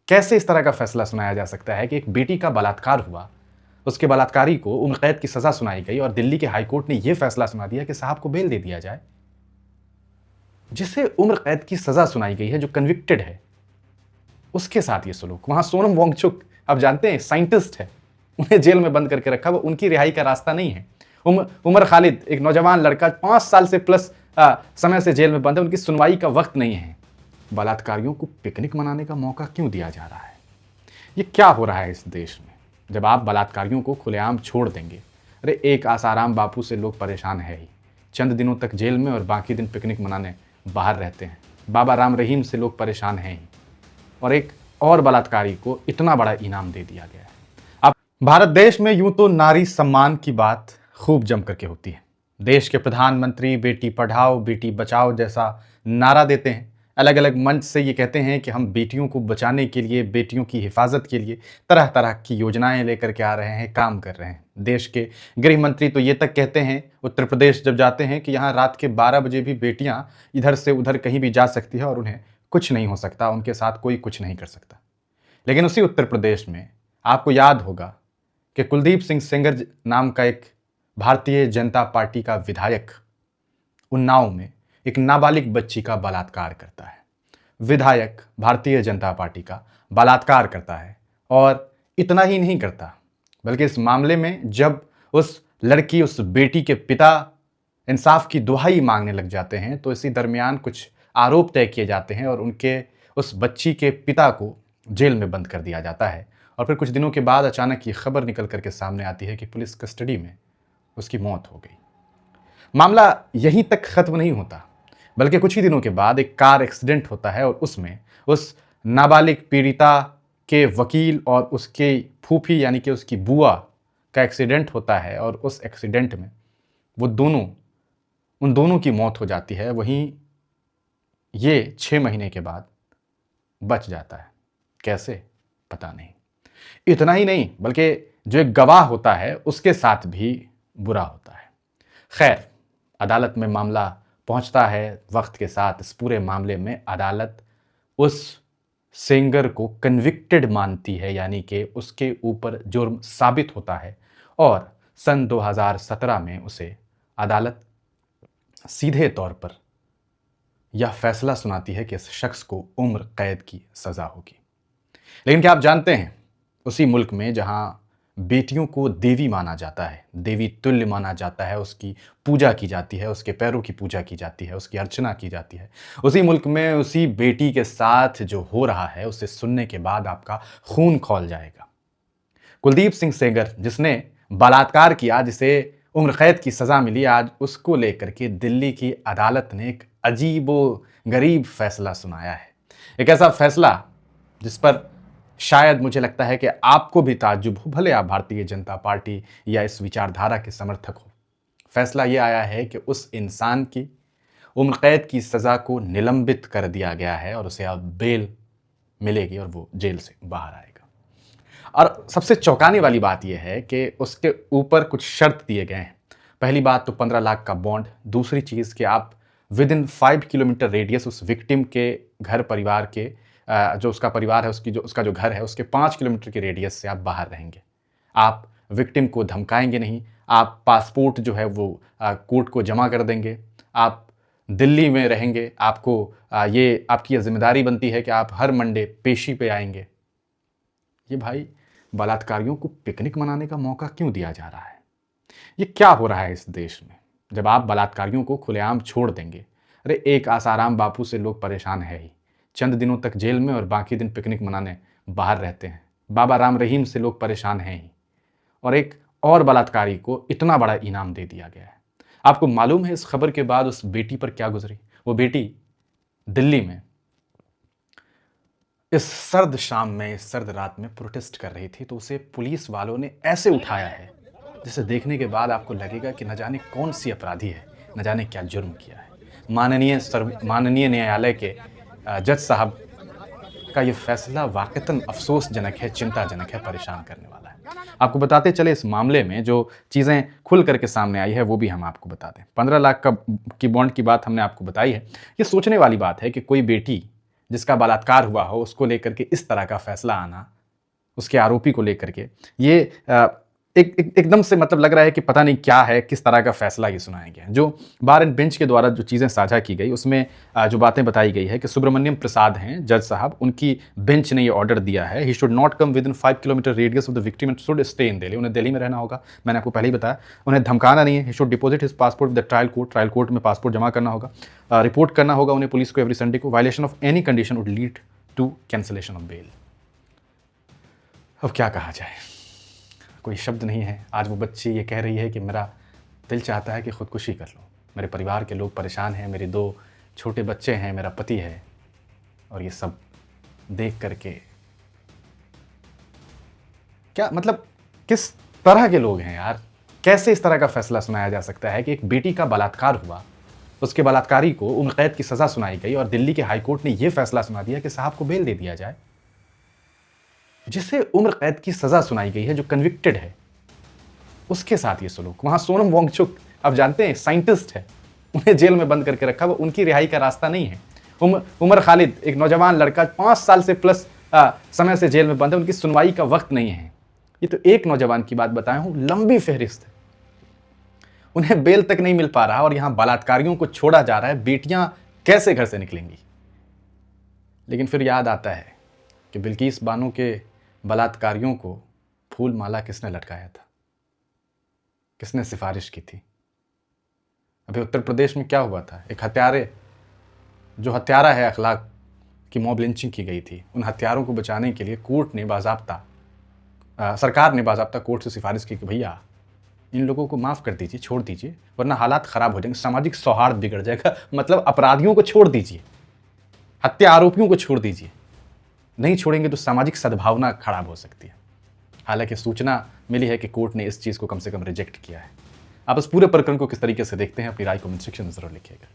कैसे इस तरह का फैसला सुनाया जा सकता है कि एक बेटी का बलात्कार हुआ, उसके बलात्कारी को उम्र कैद की सजा सुनाई गई और दिल्ली के हाईकोर्ट ने यह फैसला सुना दिया कि साहब को बेल दे दिया जाए। जिसे उम्र कैद की सजा सुनाई गई है, जो कन्विक्टेड है, उसके साथ ये सलूक। वहां सोनम वांगचुक, आप जानते हैं, साइंटिस्ट है, उन्हें जेल में बंद करके रखा। वो उनकी रिहाई का रास्ता नहीं है। उमर खालिद, एक नौजवान लड़का 5 साल से प्लस समय से जेल में बंद है, उनकी सुनवाई का वक्त नहीं है। बलात्कारियों को पिकनिक मनाने का मौका क्यों दिया जा रहा है? ये क्या हो रहा है इस देश में, जब आप बलात्कारियों को खुलेआम छोड़ देंगे? अरे एक आसाराम बापू से लोग परेशान है ही, चंद दिनों तक जेल में और बाकी दिन पिकनिक मनाने बाहर रहते हैं। बाबा राम रहीम से लोग परेशान हैं ही, और एक और बलात्कारी को इतना बड़ा इनाम दे दिया गया है। अब भारत देश में यूं तो नारी सम्मान की बात खूब जम करके होती है। देश के प्रधानमंत्री बेटी पढ़ाओ बेटी बचाओ जैसा नारा देते हैं, अलग अलग मंच से ये कहते हैं कि हम बेटियों को बचाने के लिए, बेटियों की हिफाजत के लिए तरह तरह की योजनाएं लेकर के आ रहे हैं, काम कर रहे हैं। देश के गृह मंत्री तो ये तक कहते हैं, उत्तर प्रदेश जब जाते हैं, कि यहाँ रात के 12 बजे भी बेटियां इधर से उधर कहीं भी जा सकती है और उन्हें कुछ नहीं हो सकता, उनके साथ कोई कुछ नहीं कर सकता। लेकिन उसी उत्तर प्रदेश में आपको याद होगा कि कुलदीप सिंह सेंगर नाम का एक भारतीय जनता पार्टी का विधायक उन्नाव में एक नाबालिग बच्ची का बलात्कार करता है। विधायक भारतीय जनता पार्टी का बलात्कार करता है, और इतना ही नहीं करता, बल्कि इस मामले में जब उस लड़की, उस बेटी के पिता इंसाफ की दुहाई मांगने लग जाते हैं, तो इसी दरमियान कुछ आरोप तय किए जाते हैं और उनके उस बच्ची के पिता को जेल में बंद कर दिया जाता है। और फिर कुछ दिनों के बाद अचानक ये खबर निकल करके सामने आती है कि पुलिस कस्टडी में उसकी मौत हो गई। मामला यहीं तक खत्म नहीं होता, बल्कि कुछ ही दिनों के बाद एक कार एक्सीडेंट होता है और उसमें उस नाबालिग पीड़िता के वकील और उसके फूफी यानी कि उसकी बुआ का एक्सीडेंट होता है, और उस एक्सीडेंट में उन दोनों की मौत हो जाती है। वहीं ये 6 महीने के बाद बच जाता है। कैसे? पता नहीं। इतना ही नहीं, बल्कि जो एक गवाह होता है उसके साथ भी बुरा होता है। खैर, अदालत में मामला पहुंचता है वक्त के साथ। इस पूरे मामले में अदालत उस सेंगर को कन्विक्टेड मानती है, यानी कि उसके ऊपर जुर्म साबित होता है, और सन 2017 में उसे अदालत सीधे तौर पर यह फैसला सुनाती है कि इस शख्स को उम्र कैद की सजा होगी। लेकिन क्या आप जानते हैं, उसी मुल्क में जहां बेटियों को देवी माना जाता है, देवी तुल्य माना जाता है, उसकी पूजा की जाती है, उसके पैरों की पूजा की जाती है, उसकी अर्चना की जाती है, उसी मुल्क में उसी बेटी के साथ जो हो रहा है उसे सुनने के बाद आपका खून खौल जाएगा। कुलदीप सिंह सेंगर, जिसने बलात्कार किया, जिसे उम्र कैद की सजा मिली, आज उसको लेकर के दिल्ली की अदालत ने एक अजीबो गरीब फैसला सुनाया है। एक ऐसा फैसला जिस पर शायद मुझे लगता है कि आपको भी ताज्जुब हो, भले आप भारतीय जनता पार्टी या इस विचारधारा के समर्थक हो। फैसला ये आया है कि उस इंसान की उम्र कैद की सज़ा को निलंबित कर दिया गया है और उसे अब बेल मिलेगी और वो जेल से बाहर आएगा। और सबसे चौंकाने वाली बात यह है कि उसके ऊपर कुछ शर्त दिए गए हैं। पहली बात तो 15 लाख का बॉन्ड। दूसरी चीज़ कि आप विद इन 5 किलोमीटर रेडियस उस विक्टिम के घर परिवार के, जो उसका परिवार है, उसका जो घर है, उसके 5 किलोमीटर के रेडियस से आप बाहर रहेंगे। आप विक्टिम को धमकाएंगे नहीं। आप पासपोर्ट जो है वो कोर्ट को जमा कर देंगे। आप दिल्ली में रहेंगे। आपको आपकी ये जिम्मेदारी बनती है कि आप हर मंडे पेशी पे आएंगे। ये भाई, बलात्कारियों को पिकनिक मनाने का मौका क्यों दिया जा रहा है? ये क्या हो रहा है इस देश में, जब आप बलात्कारियों को खुलेआम छोड़ देंगे? अरे एक आसाराम बापू से लोग परेशान है ही, चंद दिनों तक जेल में और बाकी दिन पिकनिक मनाने बाहर रहते हैं। बाबा राम रहीम से लोग परेशान हैं ही, और एक और बलात्कारी को इतना बड़ा इनाम दे दिया गया है। आपको मालूम है इस खबर के बाद उस बेटी पर क्या गुजरी? वो बेटी दिल्ली में इस सर्द शाम में, इस सर्द रात में प्रोटेस्ट कर रही थी, तो उसे पुलिस वालों ने ऐसे उठाया है जिसे देखने के बाद आपको लगेगा कि न जाने कौन सी अपराधी है, न जाने क्या जुर्म किया है। माननीय न्यायालय के जज साहब का ये फैसला वाकईतन अफसोसजनक है, चिंताजनक है, परेशान करने वाला है। आपको बताते चले, इस मामले में जो चीज़ें खुल करके सामने आई है वो भी हम आपको बता दें। 15 लाख की बॉन्ड की बात हमने आपको बताई है। ये सोचने वाली बात है कि कोई बेटी जिसका बलात्कार हुआ हो उसको लेकर के इस तरह का फैसला आना, उसके आरोपी को लेकर के, ये एकदम से मतलब लग रहा है कि पता नहीं क्या है, किस तरह का फैसला ये सुनाया गया है। जो बार एंड बेंच के द्वारा जो चीज़ें साझा की गई उसमें जो बातें बताई गई है कि सुब्रमण्यम प्रसाद हैं जज साहब, उनकी बेंच ने ये ऑर्डर दिया है, he should not come with in 5 kilometre radius of the victim and should stay in Delhi. उन्हें दिल्ली में रहना होगा, मैंने आपको पहले ही बताया। उन्हें धमकाना नहीं है, he should deposit his passport with the trial court में पासपोर्ट जमा करना होगा, रिपोर्ट करना होगा उन्हें पुलिस को एवरी संडे को। Violation of any condition would lead to cancellation of bail. अब क्या कहा जाए, कोई शब्द नहीं है। आज वो बच्ची ये कह रही है कि मेरा दिल चाहता है कि खुदकुशी कर लूँ, मेरे परिवार के लोग परेशान हैं, मेरे 2 छोटे बच्चे हैं, मेरा पति है, और ये सब देख करके क्या मतलब किस तरह के लोग हैं यार। कैसे इस तरह का फैसला सुनाया जा सकता है कि एक बेटी का बलात्कार हुआ, उसके बलात्कारी को उम्र कैद की सज़ा सुनाई गई और दिल्ली के हाईकोर्ट ने यह फैसला सुना दिया कि साहब को बेल दे दिया जाए। जिसे उम्र कैद की सज़ा सुनाई गई है, जो कन्विक्टेड है, उसके साथ ये सलूक। वहाँ सोनम वांगचुक, आप जानते हैं साइंटिस्ट है, उन्हें जेल में बंद करके रखा, वो उनकी रिहाई का रास्ता नहीं है। उमर खालिद, एक नौजवान लड़का 5 साल से प्लस समय से जेल में बंद है, उनकी सुनवाई का वक्त नहीं है। ये तो एक नौजवान की बात बताया हूँ, लंबी फहरिस्त है। उन्हें बेल तक नहीं मिल पा रहा और यहाँ बलात्कारियों को छोड़ा जा रहा है। बेटियां कैसे घर से निकलेंगी? लेकिन फिर याद आता है कि बिल्किस बानो के बलात्कारियों को फूल माला किसने लटकाया था, किसने सिफारिश की थी? अभी उत्तर प्रदेश में क्या हुआ था, एक हत्यारे, जो हत्यारा है अखलाक की मॉब लिंचिंग की गई थी। उन हत्यारों को बचाने के लिए कोर्ट ने सरकार ने बाज़ाब्ता कोर्ट से सिफारिश की कि भैया इन लोगों को माफ़ कर दीजिए, छोड़ दीजिए, वरना हालात ख़राब हो जाएंगे, सामाजिक सौहार्द बिगड़ जाएगा। मतलब अपराधियों को छोड़ दीजिए, हत्या आरोपियों को छोड़ दीजिए, नहीं छोड़ेंगे तो सामाजिक सद्भावना खराब हो सकती है। हालांकि सूचना मिली है कि कोर्ट ने इस चीज़ को कम से कम रिजेक्ट किया है। आप इस पूरे प्रकरण को किस तरीके से देखते हैं, अपनी राय कमेंट सेक्शन में ज़रूर लिखिएगा।